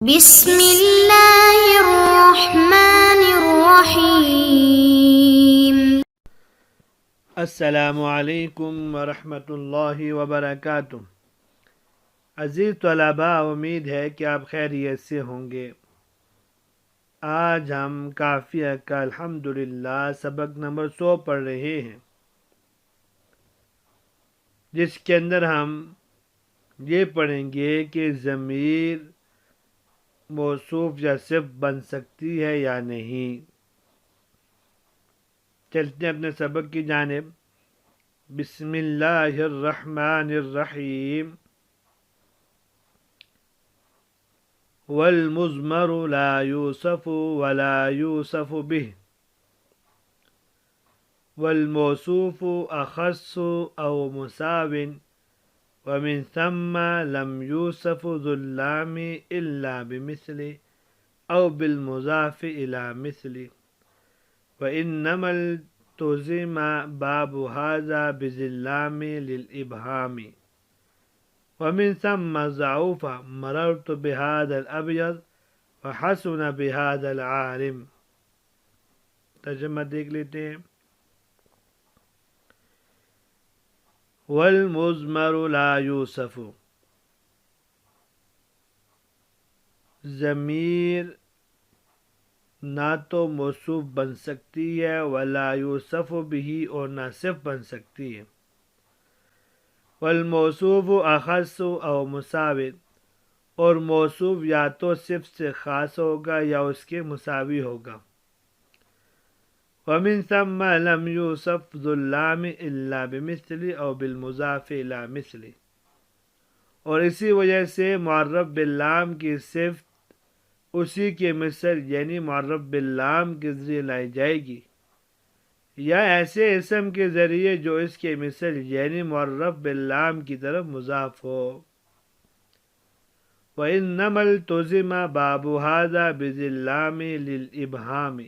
بسم اللہ الرحمن الرحیم۔ السلام علیکم ورحمۃ اللہ وبرکاتہ۔ عزیز طلباء، امید ہے کہ آپ خیریت سے ہوں گے۔ آج ہم کافیہ کا الحمدللہ سبق نمبر 100 پڑھ رہے ہیں، جس کے اندر ہم یہ پڑھیں گے کہ ضمیر موصوف یا صفت بن سکتی ہے یا نہیں۔ چلتے ہیں اپنے سبق کی جانب۔ بسم اللہ الرحمن الرحیم۔ والمضمر لا یوصف ولا یوصف به، والموصوف اخص او مساو، ومن ثم لم یوصف ذو اللام الا بمثل او بالمضاف الى مثل، وانما التزم باب هذا بذي اللام للابهام، ومن ثم ضعف مررت بهذا الابيض وحسن بهذا العالم۔ ترجمہ دیکھ لیتے ہیں۔ والمضمر لا یوصف، ضمیر نہ تو موصوف بن سکتی ہے ولا یوصف بھی، اور نہ صفت بن سکتی ہے۔ والموصوف اخص او مساو، اور موصوف یا تو صفت سے خاص ہوگا یا اس کے مساوی ہوگا۔ ومن ثم لم یوصف ذو اللام الا بمثل او بالمضاف الى مثل، اور اسی وجہ سے معرف باللام کی صفت اسی کے مثل یعنی معرف باللام کے ذریعے لائی جائے گی، یا ایسے اسم کے ذریعے جو اس کے مثل یعنی معرف باللام کی طرف مضاف ہو۔ وَإِنَّمَا الْتُزِمَ بَابُ هَذَا بِذِي اللَّامِ لِلْإِبْهَامِ،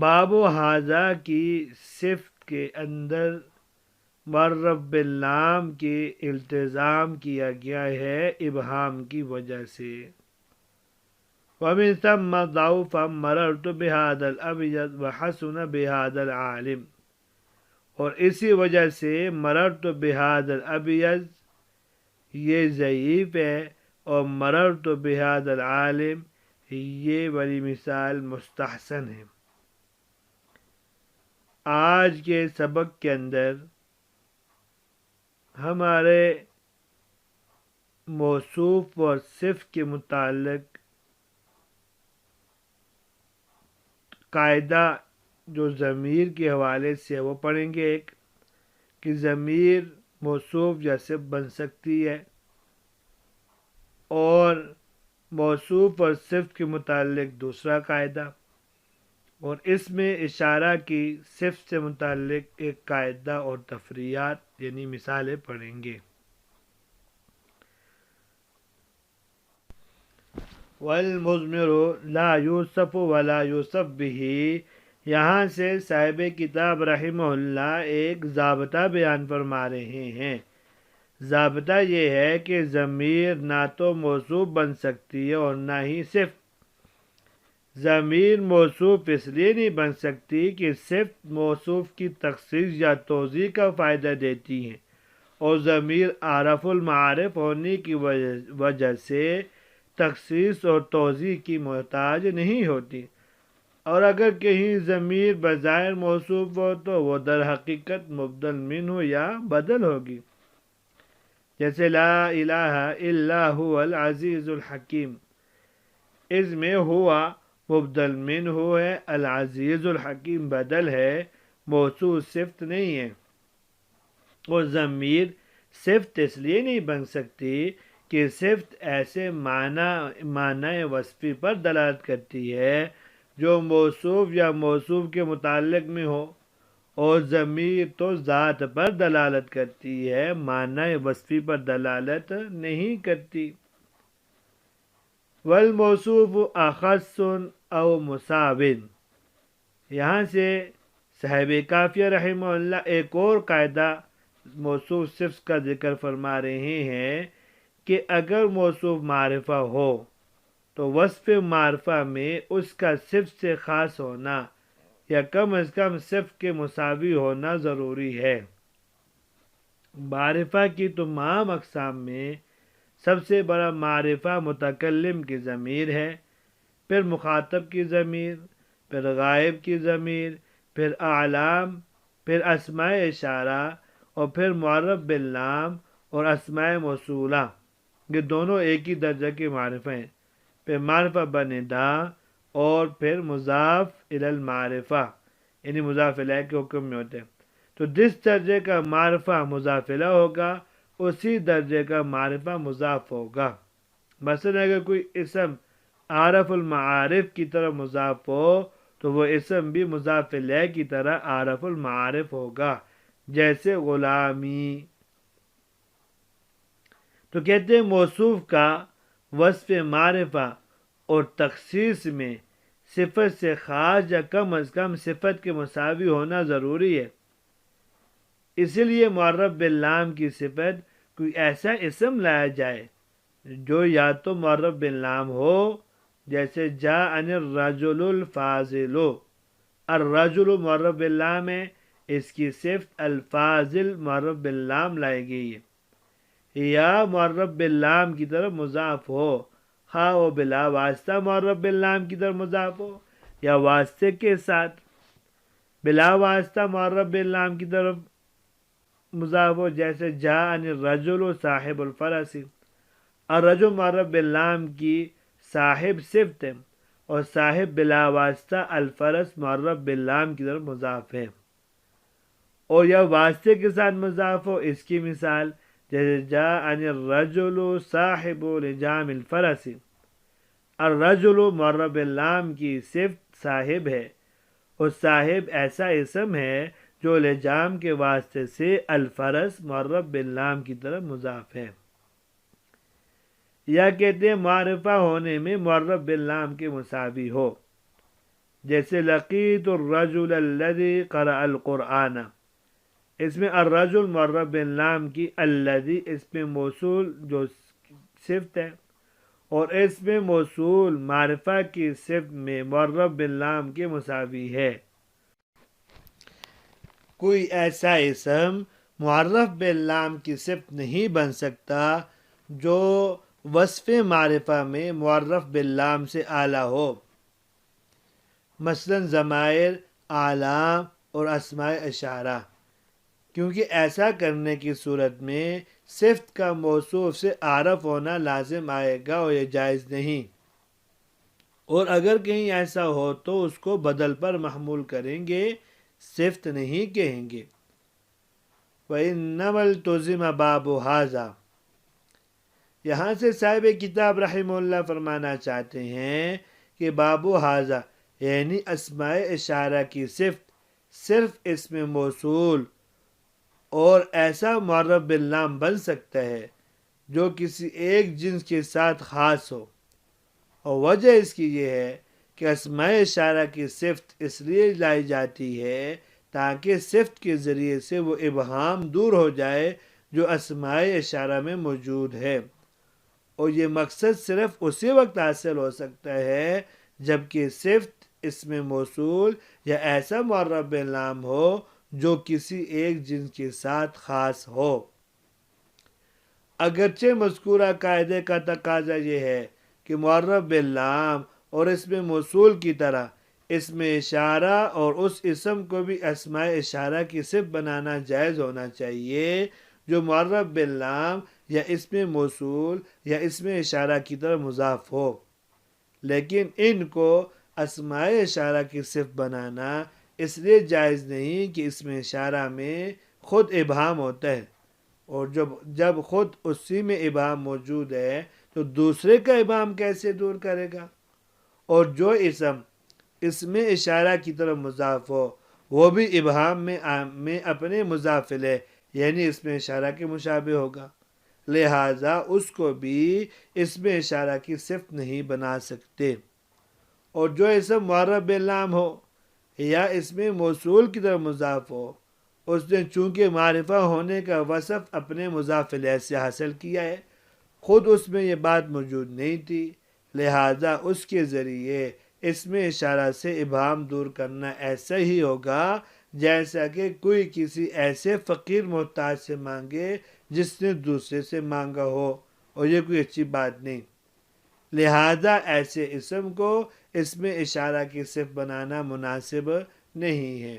باب ہذا کی صفت کے اندر معرف باللام کے التزام کیا گیا ہے ابہام کی وجہ سے۔ وَمِن ثَمَّ ضَعُفَ مَرَرْتُ بِهَذَا الْأَبْيَضِ وَحَسُنَ بِهَذَا الْعَالِمِ، اور اسی وجہ سے مررت بِهَذَا الْأَبْيَضِ یہ ضعیف ہے، اور مررت بِهَذَا الْعَالِمِ یہ والی مثال مستحسن ہے۔ آج کے سبق کے اندر ہمارے موصوف اور صفت کے متعلق قاعدہ جو ضمیر کے حوالے سے وہ پڑھیں گے، ایک کہ ضمیر موصوف یا صفت بن سکتی ہے، اور موصوف اور صفت کے متعلق دوسرا قاعدہ، اور اس میں اشارہ کی صفت سے متعلق ایک قاعدہ اور تفریعات یعنی مثالیں پڑھیں گے۔ والمضمر لا یوصف ولا یوصف به، یہاں سے صاحب کتاب رحمہ اللہ ایک ضابطہ بیان فرما رہے ہیں۔ ضابطہ یہ ہے کہ ضمیر نہ تو موصوف بن سکتی ہے اور نہ ہی صفت۔ ضمیر موصوف اس لیے نہیں بن سکتی کہ صفت موصوف کی تخصیص یا توضیح کا فائدہ دیتی ہیں، اور ضمیر اعرف المعارف ہونے کی وجہ سے تخصیص اور توضیح کی محتاج نہیں ہوتی، اور اگر کہیں ضمیر بظاہر موصوف ہو تو وہ در حقیقت مبدل منہ یا بدل ہوگی، جیسے لا الہ الا هو العزیز الحکیم، اس میں ہوا مبدل منہ ہے، العزیز الحکیم بدل ہے، موصوف صفت نہیں ہے۔ اور ضمیر صفت اس لیے نہیں بن سکتی کہ صفت ایسے معنی وصفی پر دلالت کرتی ہے جو موصوف یا موصوف کے متعلق میں ہو، اور ضمیر تو ذات پر دلالت کرتی ہے، معنی وصفی پر دلالت نہیں کرتی۔ والموصوف اخص او مساو، یہاں سے صاحب کافیہ رحمہ اللہ ایک اور قاعدہ موصوف صفت کا ذکر فرما رہے ہیں کہ اگر موصوف معرفہ ہو تو وصف معرفہ میں اس کا صفت سے خاص ہونا یا کم از کم صفت کے مساوی ہونا ضروری ہے۔ معرفہ کی تمام اقسام میں سب سے بڑا معرفہ متکلم کی ضمیر ہے، پھر مخاطب کی ضمیر، پھر غائب کی ضمیر، پھر اعلام، پھر اسماء اشارہ اور پھر معرف باللام اور اسماء موصولہ۔ یہ دونوں ایک ہی درجہ کے معرفہ ہیں۔ پھر معرفہ بندا اور پھر مضاف الی المعرفہ، یعنی مضاف الیہ کے حکم میں ہوتے ہیں۔ تو جس درجے کا معرفہ مضاف الیہ ہوگا اسی درجے کا معرفہ مضاف ہوگا۔ مثلا اگر کوئی اسم عارف المعارف کی طرح مضاف ہو تو وہ اسم بھی مضاف الیہ کی طرح عارف المعارف ہوگا، جیسے غلامی۔ تو کہتے ہیں موصوف کا وصف معرفہ اور تخصیص میں صفت سے خاص یا کم از کم صفت کے مساوی ہونا ضروری ہے۔ اسی لیے معرف باللام کی صفت کوئی ایسا اسم لایا جائے جو یا تو معرف باللام ہو، جیسے جاءنی الرجل الفاضل، الرجل معرف باللام ہے، اس کی صفت الفاضل معرف باللام لائی گئی ہے۔ یا معرف باللام کی طرف مضاف ہو، خواہ و بلا واسطہ معرف باللام کی طرف مضاف ہو یا واسطے کے ساتھ، بلا واسطہ معرف باللام کی طرف مضاف ہو، جیسے جاءنی الرجل صاحب الفرس۔ الرجل معرف باللام کی صاحب صفت ہے اور صاحب بلا واسطہ الفرس معرف باللام کی طرف مضاف ہے، اور یا واسطے کے ساتھ مضاف ہو۔ اس کی مثال جیسے جاءنی الرجل صاحب لجام الفرس۔ الرجل معرف باللام کی صفت صاحب ہے، اور صاحب ایسا اسم ہے جو لجام کے واسطے سے الفرس معرف باللام کی طرف مضاف ہے۔ یا کہتے ہیں معرفہ ہونے میں معرف باللام کے مساوی ہو، جیسے لقیت الرجل الذی قرأ القرآن۔ اس میں الرجل معرف باللام کی الذی اس میں موصول جو صفت ہے، اور اس میں موصول معرفہ کی صفت میں معرف باللام کے مساوی ہے۔ کوئی ایسا اسم معرف باللام کی صفت نہیں بن سکتا جو وصف معرفہ میں معرف باللام سے اعلیٰ ہو، مثلا ضمائر، اعلام اور اسماء اشارہ، کیونکہ ایسا کرنے کی صورت میں صفت کا موصوف سے عارف ہونا لازم آئے گا اور یہ جائز نہیں، اور اگر کہیں ایسا ہو تو اس کو بدل پر محمول کریں گے، صفت نہیں کہیں گے۔ وَإِنَّمَا الْتُزِمَ بَابُ هَذَا، یہاں سے صاحب کتاب رحمہ اللہ فرمانا چاہتے ہیں کہ باب ھذا یعنی اسماء اشارہ کی صفت صرف اسم موصول اور ایسا معرف باللام بن سکتا ہے جو کسی ایک جنس کے ساتھ خاص ہو، اور وجہ اس کی یہ ہے کہ اسماء اشارہ کی صفت اس لیے لائی جاتی ہے تاکہ صفت کے ذریعے سے وہ ابہام دور ہو جائے جو اسماء اشارہ میں موجود ہے، اور یہ مقصد صرف اسی وقت حاصل ہو سکتا ہے جبکہ صفت اسم موصول یا ایسا معرف باللام ہو جو کسی ایک جنس کے ساتھ خاص ہو۔ اگرچہ مذکورہ قاعدے کا تقاضا یہ ہے کہ معرف باللام اور اسم موصول کی طرح اسم اشارہ اور اس اسم کو بھی اسماء اشارہ کی صفت بنانا جائز ہونا چاہیے جو معرف باللام یا اسم موصول یا اسم اشارہ کی طرح مضاف ہو، لیکن ان کو اسماء اشارہ کی صفت بنانا اس لیے جائز نہیں کہ اسم اشارہ میں خود ابہام ہوتا ہے، اور جب خود اسی میں ابہام موجود ہے تو دوسرے کا ابہام کیسے دور کرے گا؟ اور جو اسم اشارہ کی طرف مضاف ہو وہ بھی ابہام میں اپنے مضاف الیہ یعنی اسم اشارہ کے مشابہ ہوگا، لہٰذا اس کو بھی اسم اشارہ کی صفت نہیں بنا سکتے۔ اور جو اسم معرف باللام ہو یا اسم موصول کی طرف مضاف ہو، اس نے چونکہ معرفہ ہونے کا وصف اپنے مضاف الیہ سے حاصل کیا ہے، خود اس میں یہ بات موجود نہیں تھی، لہذا اس کے ذریعے اسم اشارہ سے ابہام دور کرنا ایسا ہی ہوگا جیسا کہ کوئی کسی ایسے فقیر محتاج سے مانگے جس نے دوسرے سے مانگا ہو، اور یہ کوئی اچھی بات نہیں۔ لہذا ایسے اسم کو اسم اشارہ کی صفت بنانا مناسب نہیں ہے۔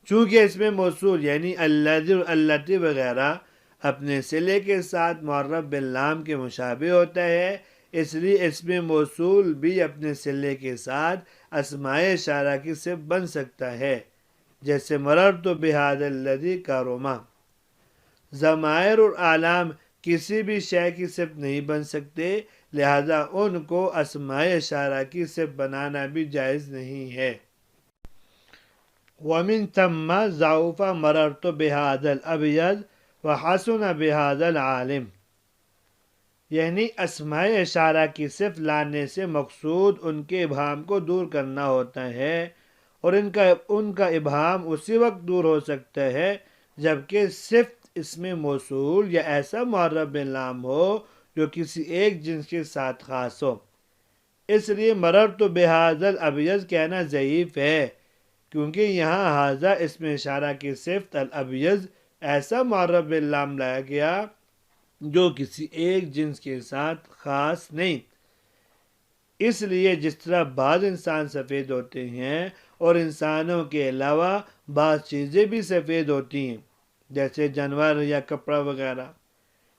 چونکہ اس میں موصول یعنی الذی اور اللتی وغیرہ اپنے صلے کے ساتھ معرف باللام کے مشابہ ہوتا ہے، اس لیے اس میں موصول بھی اپنے صلے کے ساتھ اسماء اشارہ کی صفت بن سکتا ہے، جیسے مررت بہذا الذی کارما۔ ضمائر اور اعلام کسی بھی شے کی صفت نہیں بن سکتے، لہذا ان کو اسماء اشارہ کی صفت بنانا بھی جائز نہیں ہے۔ وَمِن ثَمَّ ضَعُفَ مَرَرْتُ بِهَذَا الْأَبْيَضِ وَحَسُنَ بِهَذَا الْعَالِمِ، یعنی اسماء اشارہ کی صفت لانے سے مقصود ان کے ابہام کو دور کرنا ہوتا ہے، اور ان کا ابہام اسی وقت دور ہو سکتا ہے جبکہ صفت اسم موصول یا ایسا معرف باللام ہو جو کسی ایک جنس کے ساتھ خاص ہو۔ اس لیے مررت بہذا الابیض کہنا ضعیف ہے، کیونکہ یہاں ھذا اسم اشارہ کی صفت الابیض ایسا معرف باللام لایا گیا جو کسی ایک جنس کے ساتھ خاص نہیں۔ اس لیے جس طرح بعض انسان سفید ہوتے ہیں اور انسانوں کے علاوہ بعض چیزیں بھی سفید ہوتی ہیں، جیسے جانور یا کپڑا وغیرہ،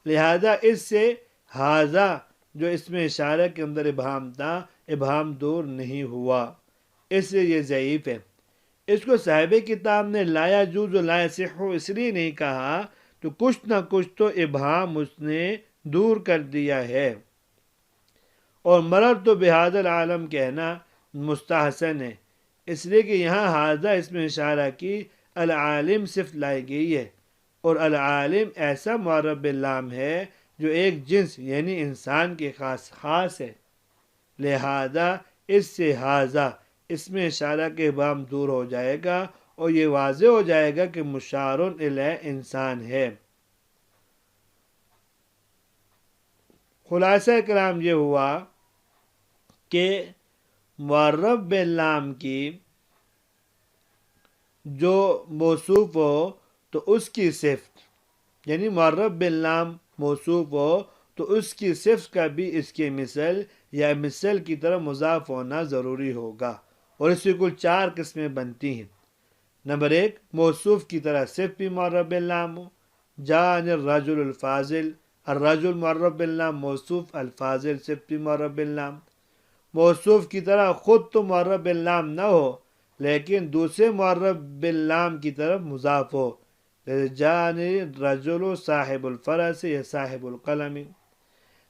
لہذا اس سے ھذا جو اسم اشارہ کے اندر ابہام تھا، ابہام دور نہیں ہوا، اس لیے یہ ضعیف ہے۔ اس کو صاحب کتاب نے لا یجوز و لا یصح اس لیے نہیں کہا تو کچھ نہ کچھ تو ابہام اس نے دور کر دیا ہے، اور مررت بہذا العالم کہنا مستحسن ہے، اس لیے کہ یہاں ھذا اسم اشارہ کی العالم صفت لائی گئی ہے، اور العالم ایسا معرف باللام ہے جو ایک جنس یعنی انسان کے خاص ہے، لہذا اس سے ھذا اسم اشارہ کے ابہام دور ہو جائے گا اور یہ واضح ہو جائے گا کہ مشار الیہ انسان ہے۔ خلاصہ کلام یہ ہوا کہ معرف باللام کی جو موصوف ہو تو اس کی صفت، یعنی معرف باللام موصوف ہو تو اس کی صفت کا بھی اس کے مثل یا مثل کی طرف مضاف ہونا ضروری ہوگا، اور اس سے کل 4 قسمیں بنتی ہیں۔ نمبر 1، موصوف کی طرح صفت بھی معرف باللام ہو، جاء الرجل الفاضل، الرجل معرف باللام، موصوف الفاضل صفت بھی معرف باللام۔ موصوف کی طرح خود تو معرف باللام نہ ہو لیکن دوسرے معرف باللام کی طرف مضاف ہو، جیسے جاء الرجل صاحب الفرس یا صاحب القلم۔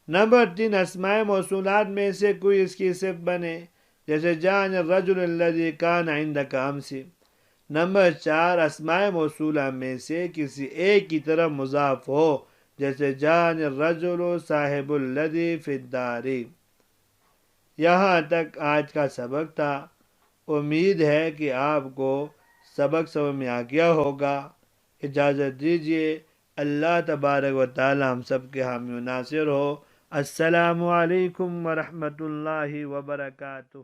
نمبر 3، اسماء موصولات میں سے کوئی اس کی صفت بنے، جیسے جاء الرجل الذی کان عندک امس۔ نمبر 4، اسماء موصولہ میں سے کسی ایک کی طرف مضاف ہو، جیسے جاء الرجل صاحب الذی فی الدار۔ یہاں تک آج کا سبق تھا، امید ہے کہ آپ کو سبق سمجھ میں آ گیا ہوگا۔ اجازت دیجیے، اللہ تبارک و تعالی ہم سب کے حامی و ناصر ہو۔ السلام علیکم ورحمۃ اللہ وبرکاتہ۔